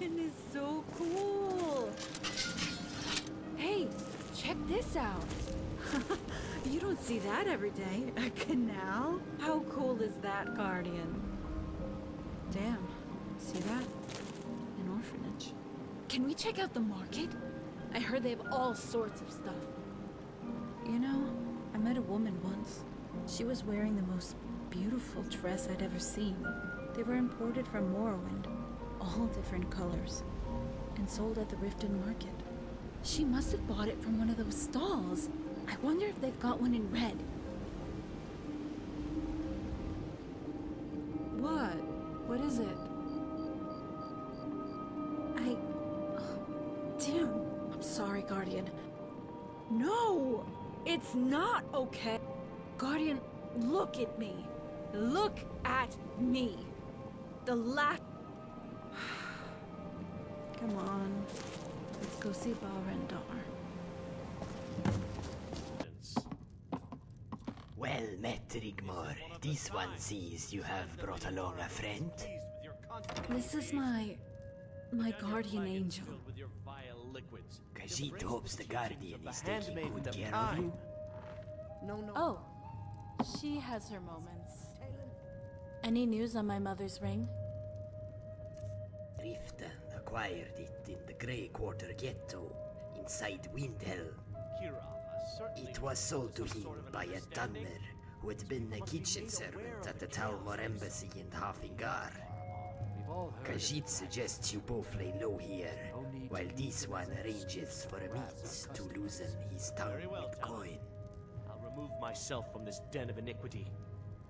mansion is so cool. Hey, check this out. You don't see that every day. A canal? How cool is that, Guardian? Damn, see that? An orphanage. Can we check out the market? I heard they have all sorts of stuff. You know, I met a woman once. She was wearing the most beautiful dress I'd ever seen. They were imported from Morrowind, all different colors, and sold at the Riften Market. She must have bought it from one of those stalls. I wonder if they've got one in red. What? What is it? Damn. I'm sorry, Guardian. No! It's not okay! Guardian, look at me. Look at me. The last... Come on. Let's go see Balrendar. Well met, Rigmor. This one sees you have brought along a friend. This is my guardian angel. Khajiit hopes the Guardian is taking good care of you. Oh, she has her moments. Any news on my mother's ring? Riften acquired it in the Grey Quarter Ghetto, inside Windhell. It was sold to him by a Dunmer, who had been a kitchen servant at the Talmor embassy in Hafingar. Khajiit suggests you both lay low here, while this one arranges for a meet to loosen his tongue with coin. I'll remove myself from this den of iniquity.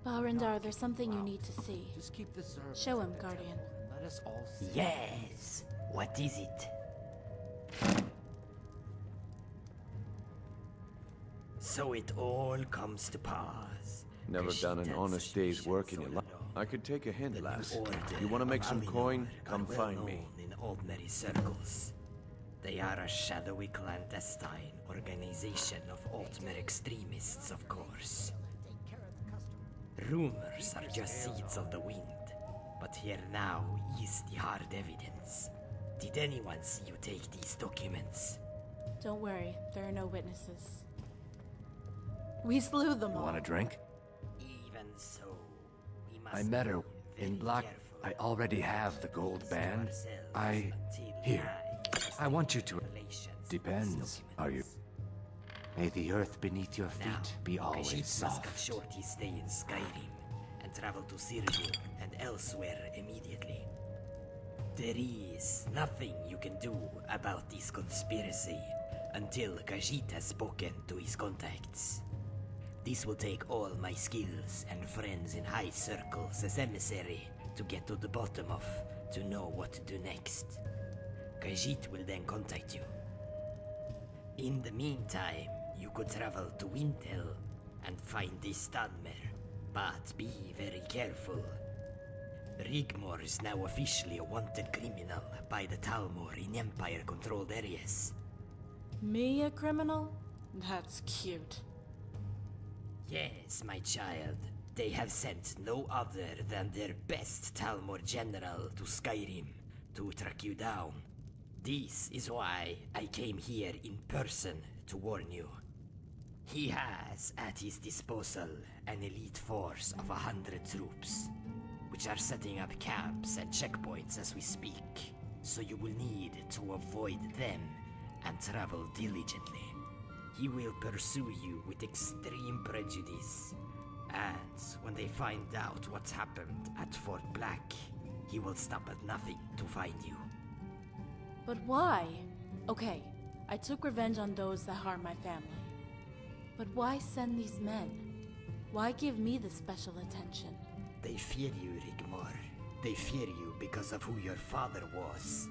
Balrendar, there's something you need to see. Just keep the servants Show him, at the Guardian. temple and let us all see. Yes! What is it? So it all comes to pass. Never done an honest day's work in your life. I could take a hint, lass. You want to make some coin? Come find me. In ordinary circles. They are a shadowy clandestine organization of Altmer extremists, of course. Rumors are just seeds on the wind, but here now is the hard evidence. Did anyone see you take these documents? Don't worry, there are no witnesses. We slew them all. You want a drink? Even so, we must I met her be in very Black. careful I already have the gold band. until Here. we I want you to... relations with Depends. Are you... documents. May the earth beneath your Now, feet be always Khajiit must cut soft. short his stay in Skyrim and travel to Cyril and elsewhere immediately. There is nothing you can do about this conspiracy until Khajiit has spoken to his contacts. This will take all my skills and friends in high circles as emissary to get to the bottom of, to know what to do next. Khajiit will then contact you. In the meantime, you could travel to Windhell and find this Dunmer, but be very careful. Rigmor is now officially a wanted criminal by the Talmor in Empire-controlled areas. Me a criminal? That's cute. Yes, my child. They have sent no other than their best Talmor general to Skyrim to track you down. This is why I came here in person to warn you. He has at his disposal an elite force of 100 troops, which are setting up camps and checkpoints as we speak, so you will need to avoid them and travel diligently. He will pursue you with extreme prejudice, and when they find out what's happened at Fort Black, he will stop at nothing to find you. But why? Okay, I took revenge on those that harmed my family. But why send these men? Why give me the special attention? They fear you, Rigmor. They fear you because of who your father was.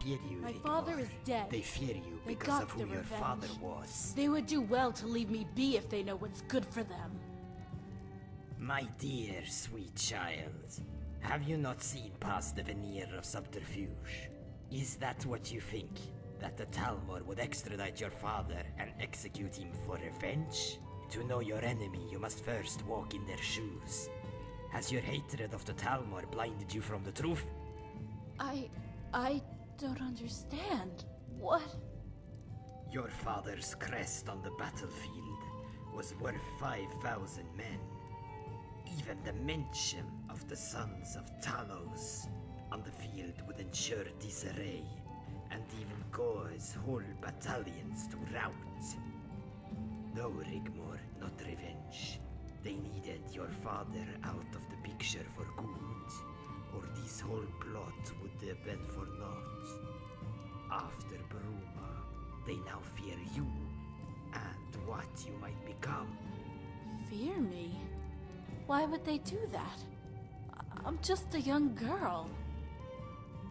Fear you, My Rigmor. father is dead. They fear you They because got of who the your revenge. father was. They would do well to leave me be if they know what's good for them. My dear, sweet child, have you not seen past the veneer of subterfuge? Is that what you think? That the Talmor would extradite your father and execute him for revenge? To know your enemy, you must first walk in their shoes. Has your hatred of the Talmor blinded you from the truth? I don't understand. What? Your father's crest on the battlefield was worth 5,000 men. Even the mention of the sons of Talos on the field would ensure disarray, and even cause whole battalions to rout. No, Rigmor, not revenge. They needed your father out of the picture for good, or this whole plot would have been for naught. After Bruma, they now fear you, and what you might become. Fear me? Why would they do that? I'm just a young girl.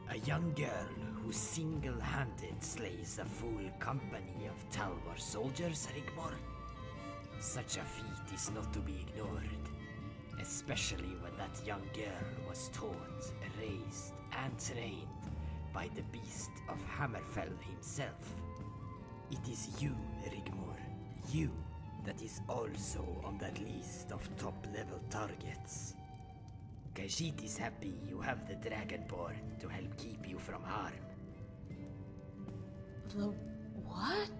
A young girl who single-handed slays a full company of Talmor soldiers, Rigmor? Such a feat is not to be ignored, especially when that young girl was taught, raised, and trained by the beast of Hammerfell himself. It is you, Rigmor, you, that is also on that list of top-level targets. Khajiit is happy you have the Dragonborn to help keep you from harm. The what?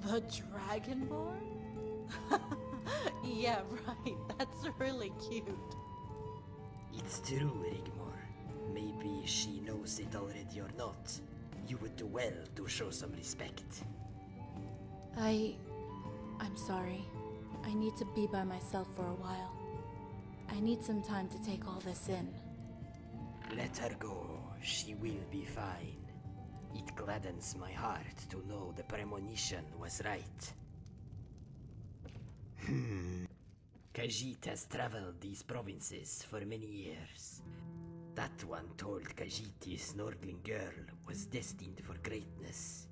The Dragonborn? Yeah, right. That's really cute. It's true, Rigmor. Maybe she knows it already or not. You would do well to show some respect. I'm sorry. I need to be by myself for a while. I need some time to take all this in. Let her go. She will be fine. It gladdens my heart to know the premonition was right. Khajiit has traveled these provinces for many years. That one told Khajiit his Nordling girl was destined for greatness,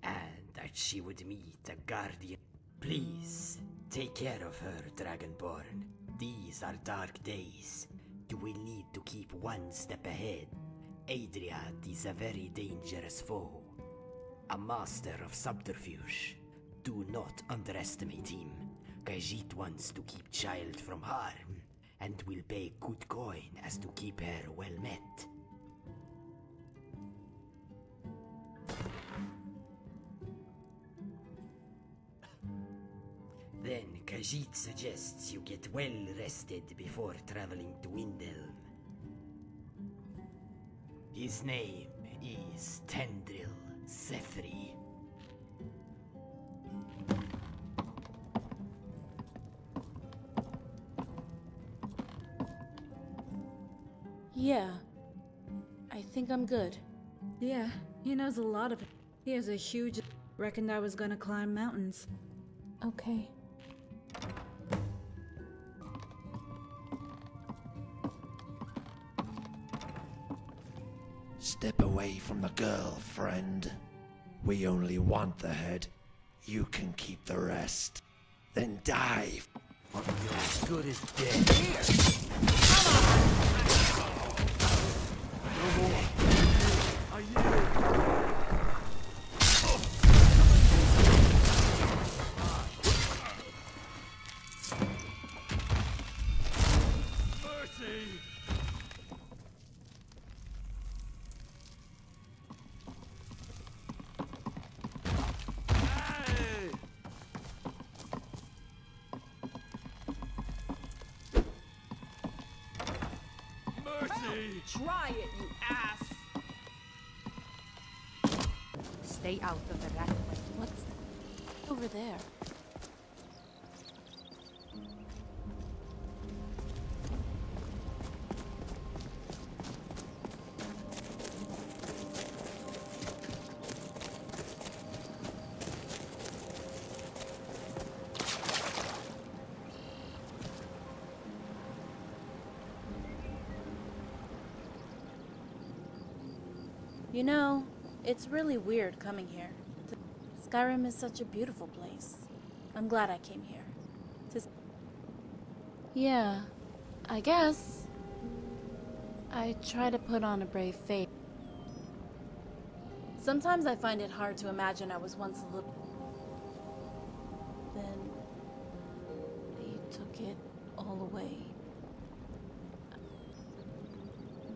and that she would meet a guardian. Please, take care of her, Dragonborn. These are dark days. You will need to keep one step ahead. Adriat is a very dangerous foe. A master of subterfuge. Do not underestimate him. Khajiit wants to keep child from harm, and will pay good coin as to keep her well met. Then Khajiit suggests you get well rested before traveling to Windhelm. His name is Tendril Sefri. Yeah. I think I'm good. Yeah, he knows a lot of it. He has a huge... Reckoned I was gonna climb mountains. Okay. Step away from the girl, friend. We only want the head. You can keep the rest. Then dive. You're as good as dead. Here! No more. I yield. Mercy! Hey! Mercy! Try it, you ass! Stay out of the rat way. What's over there? You know, it's really weird coming here. Skyrim is such a beautiful place. I'm glad I came here. Yeah, I guess. I try to put on a brave face. Sometimes I find it hard to imagine I was once a little... Then... they took it all away.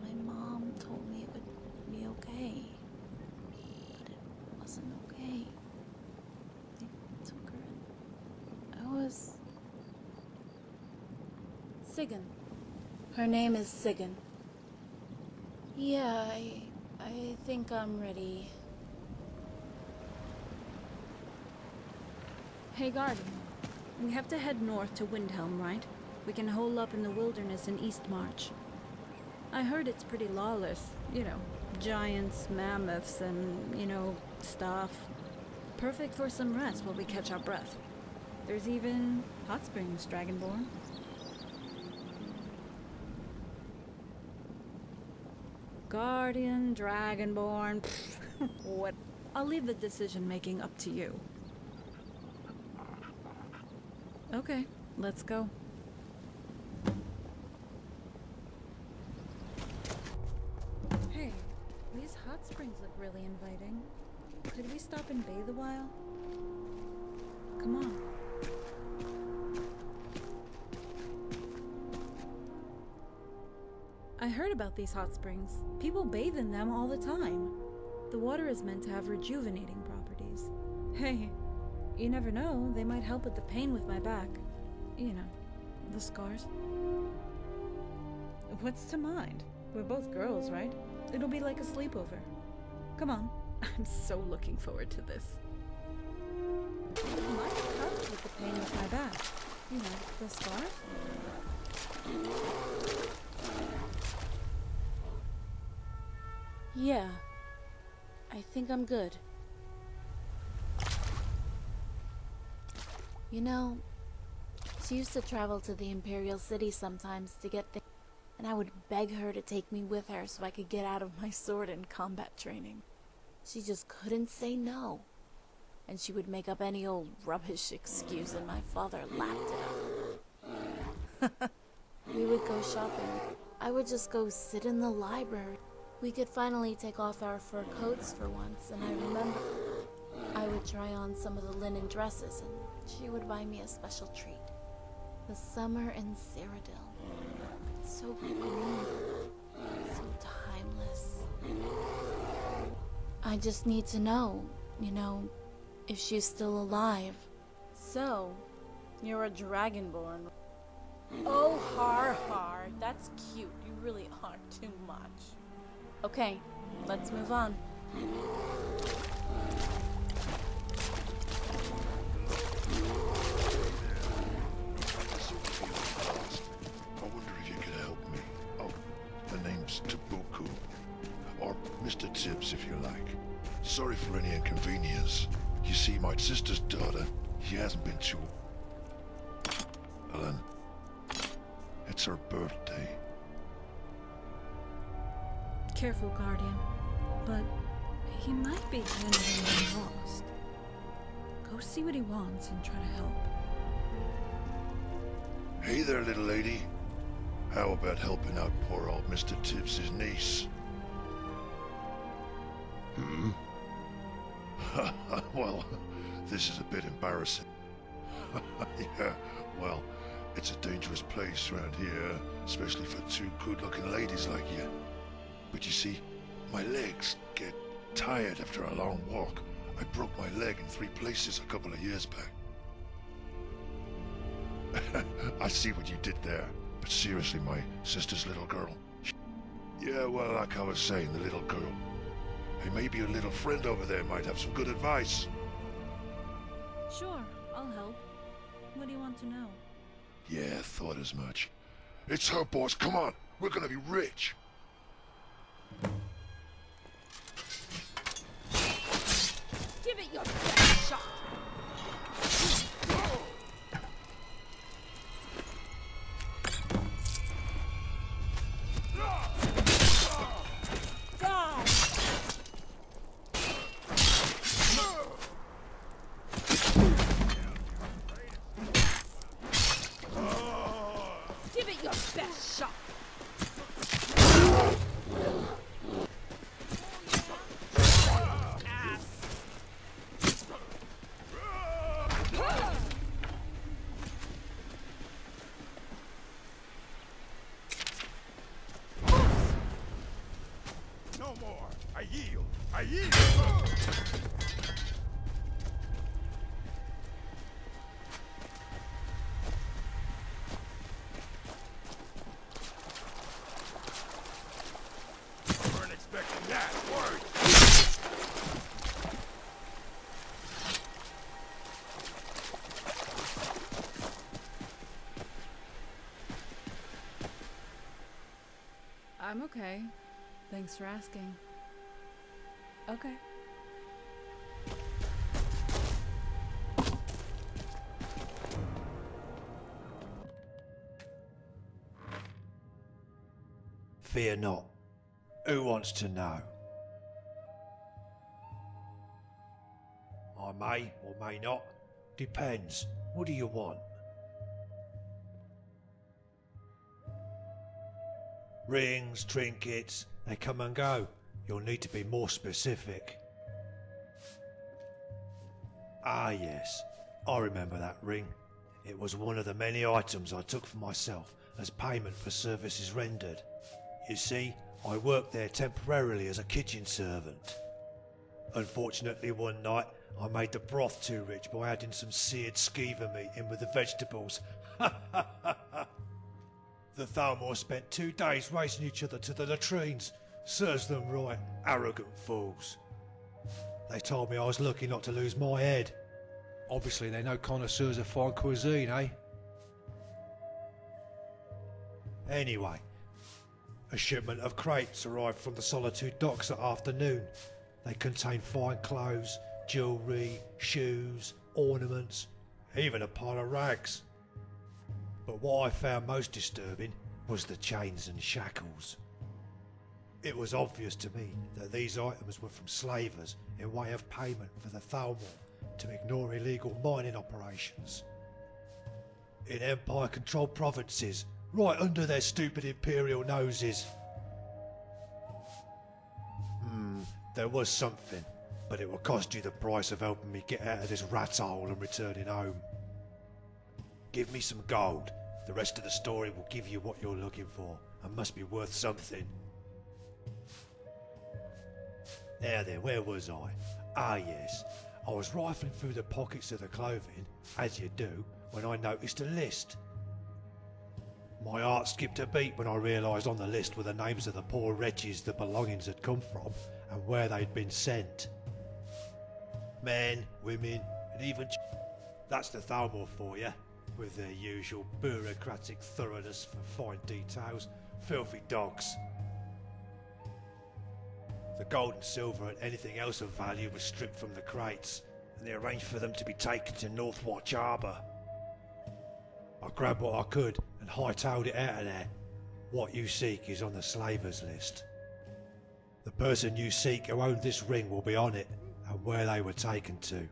My mom told me it would Sigyn. Her name is Sigyn. Yeah, I think I'm ready. Hey, Guardian. We have to head north to Windhelm, right? We can hole up in the wilderness in East March. I heard it's pretty lawless. You know, giants, mammoths, and, stuff. Perfect for some rest while we catch our breath. There's even hot springs, Dragonborn. Guardian, Dragonborn, what? I'll leave the decision-making up to you. Okay, let's go. Hey, these hot springs look really inviting. Could we stop and bathe a while? Come on. I heard about these hot springs. People bathe in them all the time. The water is meant to have rejuvenating properties. Hey, you never know, they might help with the pain with my back. You know, the scars. What's to mind? We're both girls, right? It'll be like a sleepover. Come on, I'm so looking forward to this. It might help with the pain with my back. You know, the scars. Yeah, I think I'm good. You know, she used to travel to the Imperial City sometimes to get things, and I would beg her to take me with her so I could get out of my sword and combat training. She just couldn't say no, and she would make up any old rubbish excuse, and my father lapped it up. We would go shopping. I would just go sit in the library. We could finally take off our fur coats for once, and I remember I would try on some of the linen dresses, and she would buy me a special treat. The summer in Cyrodiil. So green. So timeless. I just need to know, if she's still alive. So, you're a Dragonborn. Oh, har. That's cute. You really are too much. Okay, let's move on. I wonder if you could help me. Oh, the name's Tabuku. Or Mr. Tibbs, if you like. Sorry for any inconvenience. You see, my sister's daughter, she hasn't been too... Ellen, it's her birthday. Careful, Guardian. But he might be genuinely lost. Go see what he wants and try to help. Hey there, little lady. How about helping out poor old Mr. Tibbs' niece? Well, this is a bit embarrassing. Yeah, well, it's a dangerous place around here, especially for two good-looking ladies like you. But you see, my legs get tired after a long walk. I broke my leg in 3 places a couple of years back. I see what you did there. But seriously, my sister's little girl. Yeah, well, like I was saying, the little girl. Hey, maybe your little friend over there might have some good advice. Sure, I'll help. What do you want to know? Yeah, thought as much. It's her, boss. Come on. We're gonna be rich. Give it your best shot! Give it your best shot! No more. I yield. I yield. okay. Thanks for asking. Okay. Fear not. Who wants to know? I may or may not. Depends. What do you want? Rings, trinkets, they come and go. You'll need to be more specific. Ah yes, I remember that ring. It was one of the many items I took for myself as payment for services rendered. You see, I worked there temporarily as a kitchen servant. Unfortunately one night I made the broth too rich by adding some seared skeever meat in with the vegetables. The Thalmor spent 2 days racing each other to the latrines. Serves them right, arrogant fools. They told me I was lucky not to lose my head. Obviously they're no connoisseurs of fine cuisine, eh? Anyway, a shipment of crates arrived from the Solitude docks that afternoon. They contained fine clothes, jewellery, shoes, ornaments, even a pile of rags. But what I found most disturbing was the chains and shackles. It was obvious to me that these items were from slavers in way of payment for the Thalmor to ignore illegal mining operations. In Empire-controlled provinces, right under their stupid imperial noses. There was something, but it will cost you the price of helping me get out of this rat hole and returning home. Give me some gold. The rest of the story will give you what you're looking for, and must be worth something. Now then, where was I? Ah yes, I was rifling through the pockets of the clothing, as you do, when I noticed a list. My heart skipped a beat when I realised on the list were the names of the poor wretches the belongings had come from, and where they'd been sent. Men, women, and even that's the Thalmor for you, with their usual bureaucratic thoroughness for fine details. Filthy dogs. The gold and silver and anything else of value was stripped from the crates, and they arranged for them to be taken to Northwatch Harbour. I grabbed what I could and hightailed it out of there. What you seek is on the slavers list. The person you seek who owned this ring will be on it, and where they were taken to.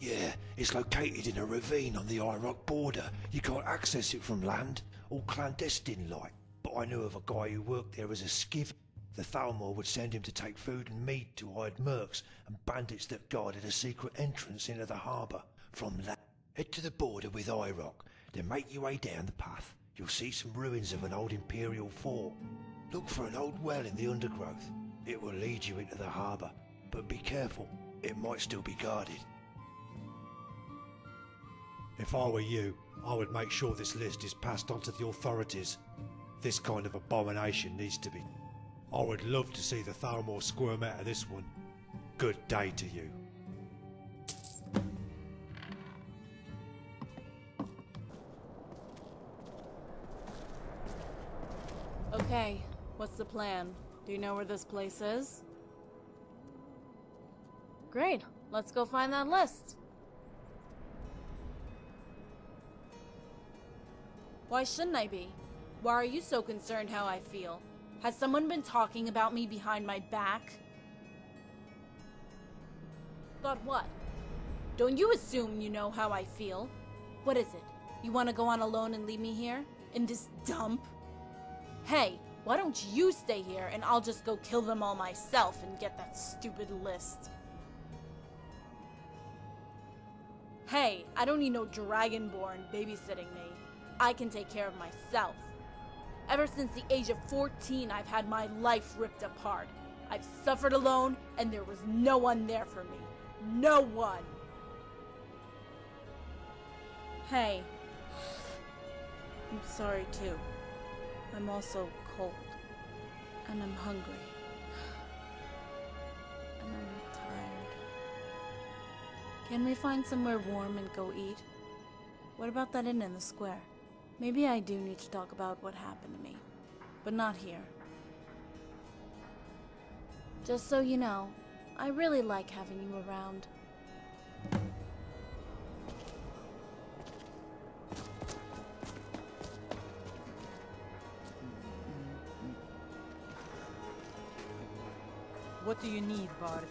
Yeah, it's located in a ravine on the Iraq border. You can't access it from land, all clandestine like. But I knew of a guy who worked there as a skiv. The Thalmor would send him to take food and meat to hired mercs and bandits that guarded a secret entrance into the harbour from land. Head to the border with Iraq, then make your way down the path. You'll see some ruins of an old imperial fort. Look for an old well in the undergrowth. It will lead you into the harbour, but be careful, it might still be guarded. If I were you, I would make sure this list is passed on to the authorities. This kind of abomination needs to be. I would love to see the Thalmor squirm out of this one. Good day to you. Okay, what's the plan? Do you know where this place is? Great, let's go find that list. Why shouldn't I be? Why are you so concerned how I feel? Has someone been talking about me behind my back? Thought what? Don't you assume you know how I feel? What is it? You want to go on alone and leave me here? In this dump? Hey, why don't you stay here and I'll just go kill them all myself and get that stupid list. Hey, I don't need no Dragonborn babysitting me. I can take care of myself. Ever since the age of 14, I've had my life ripped apart. I've suffered alone, and there was no one there for me. No one! Hey. I'm sorry, too. I'm also cold. And I'm hungry. And I'm tired. Can we find somewhere warm and go eat? What about that inn in the square? Maybe I do need to talk about what happened to me. but not here. Just so you know, I really like having you around. What do you need, Bard?